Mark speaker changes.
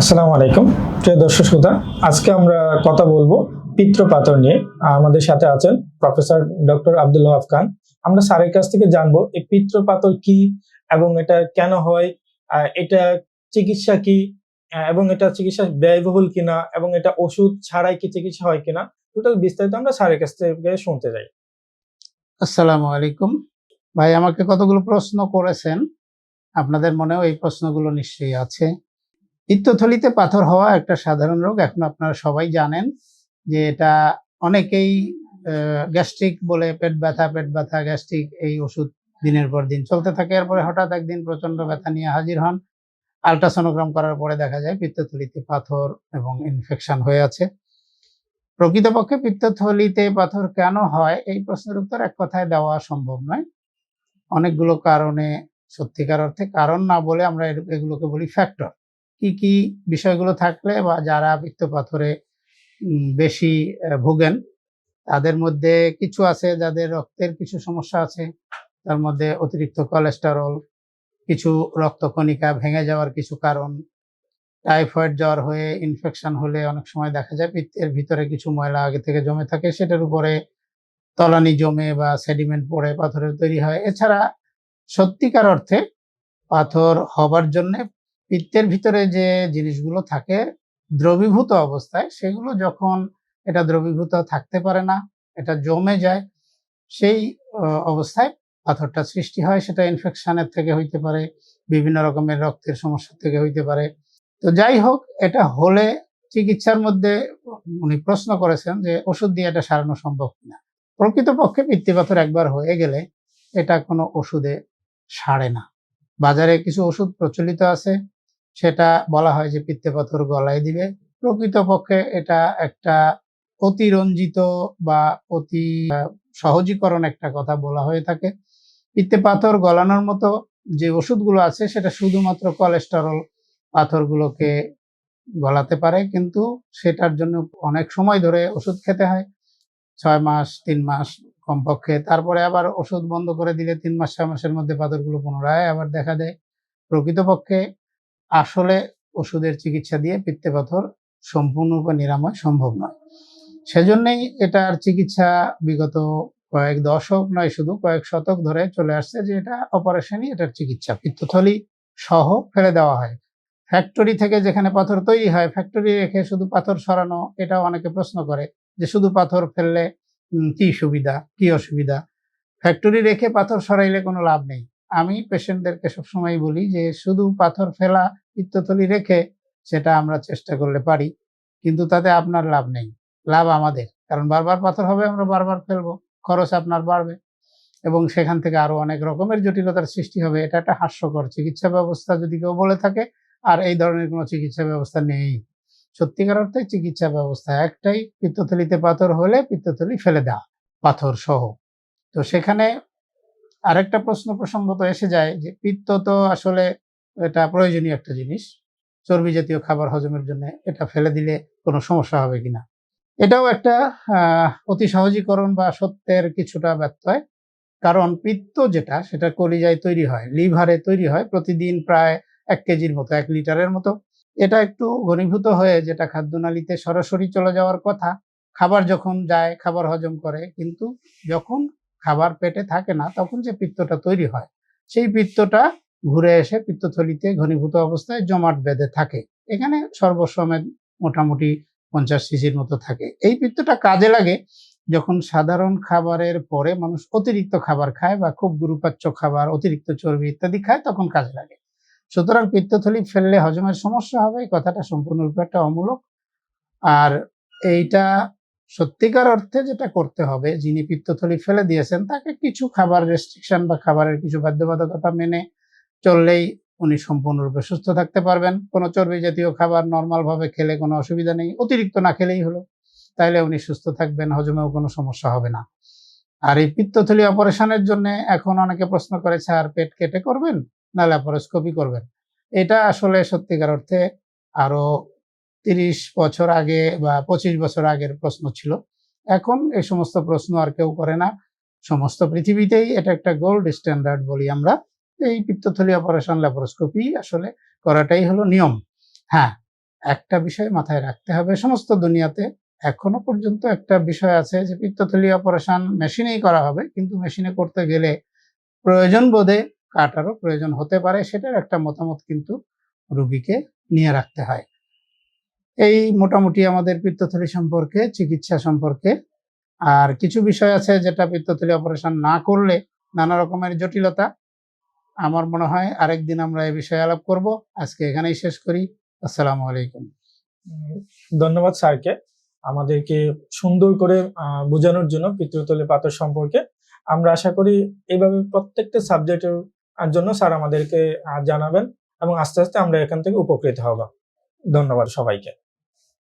Speaker 1: আসসালামু আলাইকুম প্রিয় দর্শক শ্রোতা, আজকে আমরা কথা বলবো পিত্তপাথর নিয়ে। আমাদের সাথে আছেন প্রফেসর ডক্টর আব্দুল ওয়াহাব খান। আমরা স্যারের কাছ থেকে জানবো এই পিত্তপাথর কি এবং এটা কেন হয়, এটা চিকিৎসা কি, এবং এটা চিকিৎসা ব্যয়বহুল কিনা, এবং এটা ওষুধ ছাড়াই কি চিকিৎসা হয় কিনা, টোটাল বিস্তারিত আমরা স্যারের কাছ থেকে শুনতে চাই।
Speaker 2: আসসালামু আলাইকুম ভাই, আমাকে কতগুলো প্রশ্ন করেছেন। আপনাদের মনেও এই প্রশ্নগুলো নিশ্চয়ই আছে। পিত্তথলিতে পাথর হওয়া একটা সাধারণ রোগ। এখন আপনারা সবাই জানেন যে এটা অনেকেই গ্যাস্ট্রিক বলে, পেট ব্যথা গ্যাস্ট্রিক, এই ওষুধ দিনের পর দিন চলতে থাকে। এরপরে হঠাৎ একদিন প্রচন্ড ব্যথা নিয়ে হাজির হন। আল্ট্রাসোনোগ্রাম করার পরে দেখা যায় পিত্তথলিতে পাথর এবং ইনফেকশন হয়ে আছে। প্রকৃতপক্ষে পিত্তথলিতে পাথর কেন হয়, এই প্রশ্নের উত্তর এক কথায় দেওয়া সম্ভব নয়। অনেকগুলো কারণে, সত্যিকার অর্থে কারণ না বলে আমরা এগুলোকে বলি ফ্যাক্টর। কি কি বিষয়গুলো থাকলে বা যারা পিত্তপাথরে বেশি ভোগেন, তাদের মধ্যে কিছু আছে যাদের রক্তের কিছু সমস্যা আছে, তার মধ্যে অতিরিক্ত কোলেস্টেরল, কিছু রক্তকণিকা ভেঙে যাওয়ার কিছু কারণ, টাইফয়েড জ্বর হয়ে ইনফেকশন হলে অনেক সময় দেখা যায় পিত্তের ভিতরে কিছু ময়লা আগে থেকে জমে থাকে, সেটার উপরে তলানি জমে বা সেডিমেন্ট পড়ে পাথরের তৈরি হয়। এছাড়া সত্যিকার অর্থে পাথর হবার জন্য পিত্তের ভিতরে যে জিনিসগুলো থাকে দ্রবীভূত অবস্থায়, সেগুলো যখন এটা দ্রবীভূত থাকতে পারে না, এটা জমে যায়, সেই অবস্থায় পাথরটা সৃষ্টি হয়। সেটা ইনফেকশনের থেকে হইতে পারে, বিভিন্ন রকমের রক্তের সমস্যা থেকে হইতে পারে। তো যাই হোক, এটা হলে চিকিৎসার মধ্যে উনি প্রশ্ন করেছেন যে ওষুধ দিয়ে এটা সারানো সম্ভব কিনা। প্রকৃতপক্ষে পিত্তপাথর একবার হয়ে গেলে এটা কোনো ওষুধে সারে না। বাজারে কিছু ওষুধ প্রচলিত আছে, সেটা বলা হয় যে পিত্তপাথর গলায় দিবে। প্রকৃতপক্ষে এটা একটা অতিরঞ্জিত বা অতি সহজীকরণ একটা কথা বলা হয়ে থাকে। পিত্তপাথর গলানোর মতো যে ওষুধগুলো আছে সেটা শুধুমাত্র কোলেস্টেরল পাথরগুলোকে গলাতে পারে, কিন্তু সেটার জন্য অনেক সময় ধরে ওষুধ খেতে হয়, 6 মাস 3 মাস কমপক্ষে। তারপরে আবার ওষুধ বন্ধ করে দিলে 3 মাস 6 মাসের মধ্যে পাথরগুলো পুনরায় আবার দেখা দেয়। প্রকৃতপক্ষে আসলে ওষুধের চিকিৎসা দিয়ে পিত্তপাথর সম্পূর্ণরূপে নিরাময় সম্ভব নয়। সেজন্যই এটার চিকিৎসা বিগত কয়েক দশক নয়, শুধু কয়েক শতক ধরে চলে আসছে যে এটা অপারেশনই এটার চিকিৎসা। পিত্তথলি সহ ফেলে দেওয়া হয়। ফ্যাক্টরি থেকে যেখানে পাথর তৈরি হয়, ফ্যাক্টরি রেখে শুধু পাথর সরানো, এটাও অনেকে প্রশ্ন করে যে শুধু পাথর ফেললে কি সুবিধা, কি অসুবিধা। ফ্যাক্টরি রেখে পাথর সরাইলে কোনো লাভ নেই। আমি পেশেন্টদেরকে সবসময় বলি যে শুধু পাথর ফেলা, পিত্তথলি রেখে সেটা আমরা চেষ্টা করলে পারি, কিন্তু তাতে আপনার লাভ নেই, লাভ আমাদের। কারণ বারবার পাথর হবে, আমরা বারবার ফেলবো, খরচ আপনার বাড়বে এবং সেখান থেকে আরো অনেক রকমের জটিলতার সৃষ্টি হবে। এটা একটা হাস্যকর চিকিৎসা ব্যবস্থা যদি কেউ বলে থাকে, আর এই ধরনের কোনো চিকিৎসা ব্যবস্থা নেই। সত্যিকার অর্থে চিকিৎসা ব্যবস্থা একটাই, পিত্তথলিতে পাথর হলে পিত্তথলি ফেলে দেওয়া, পাথর সহ। তো সেখানে আরেকটা প্রশ্ন প্রসঙ্গত এসে যায় যে পিত্ত তো আসলে এটা প্রয়োজনীয় একটা জিনিস, চর্বি জাতীয় খাবার হজমের জন্য এটা ফেলে দিলে কোনো সমস্যা হবে কিনা। এটাও একটা অতি সহজীকরণ বা সত্যের কিছুটা ব্যত্যয়। কারণ পিত্ত যেটা, সেটা কলিজায় তৈরি হয়, লিভারে তৈরি হয় প্রতিদিন প্রায় 1 কেজির মতো, 1 লিটারের মতো। এটা একটু ঘনীভূত হয়ে যেটা খাদ্যনালীতে সরাসরি চলে যাওয়ার কথা, খাবার যখন যায় খাবার হজম করে, কিন্তু যখন খাবার পেটে থাকে না তখন যে পিত্তটা তৈরি হয়, সেই পিত্তটা ঘুরে এসে পিত্তথলিতে ঘনীভূত অবস্থায় জমাট বেঁধে থাকে। এখানে সর্বসমেত মোটামুটি 50 সিসির মতো থাকে। এই পিত্তটা কাজে লাগে যখন সাধারণ খাবারের পরে মানুষ অতিরিক্ত খাবার খায় বা খুব গুরুপাচ্য খাবার, অতিরিক্ত চর্বি ইত্যাদি খায়, তখন কাজে লাগে। সুতরাং পিত্তথলি ফেললে হজমের সমস্যা হবে, এই কথাটা সম্পূর্ণরূপে একটা অমূলক। আর এইটা সত্যিকার অর্থে যেটা করতে হবে, যিনি পিত্তথলি ফেলে দিয়েছেন তাকে কিছু খাবার রেস্ট্রিকশন বা খাবারের কিছু বাধ্যবাধকতা মেনে চললেই উনি সম্পূর্ণরূপে সুস্থ থাকতে পারবেন। কোনো চর্বি জাতীয় খাবার নরমাল ভাবে খেলে কোনো অসুবিধা নেই, অতিরিক্ত না খেলেই হলো, তাইলে উনি সুস্থ থাকবেন, হজমেও কোনো সমস্যা হবে না। আর এই পিত্তথলি অপারেশনের জন্য এখন অনেকে প্রশ্ন করেছে, আর পেট কেটে করবেন না ল্যাপারোস্কোপি করবেন। এটা আসলে সত্যিকার অর্থে আরো 30 বছর আগে বা 25 বছর আগের প্রশ্ন ছিল। এখন এই সমস্ত প্রশ্ন আর কেউ করে না। সমস্ত পৃথিবীতেই এটা একটা গোল্ড স্ট্যান্ডার্ড বলি আমরা। এই পিত্তথলি অপারেশন ল্যাপারোস্কোপি আসলে করাটাই হলো নিয়ম। হ্যাঁ, একটা বিষয় মাথায় রাখতে হবে, সমস্ত দুনিয়াতে এখনো পর্যন্ত একটা বিষয় আছে যে পিত্তথলি অপারেশন মেশিনেই করা হবে, কিন্তু মেশিনে করতে গেলে প্রয়োজন বোধে কাটারও প্রয়োজন হতে পারে, সেটার একটা মতামত কিন্তু রোগীকে নিয়ে রাখতে হয়। এই মোটামুটি আমাদের পিত্তথলি সম্পর্কে, চিকিৎসা সম্পর্কে। আর কিছু বিষয় আছে যেটা পিত্তথলি অপারেশন না করলে নানা রকমের জটিলতা, আমার মনে হয় আরেকদিন আমরা এই বিষয়ে আলাপ করব। আজকে এখানেই শেষ করি। আসসালামু আলাইকুম।
Speaker 1: ধন্যবাদ স্যারকে আমাদেরকে সুন্দর করে বোঝানোর জন্য পিত্তথলি পাথর সম্পর্কে। আমরা আশা করি এইভাবে প্রত্যেকটা সাবজেক্টের জন্য স্যার আমাদেরকে জানাবেন এবং আস্তে আস্তে আমরা এখান থেকে উপকৃত হব। ধন্যবাদ সবাইকে।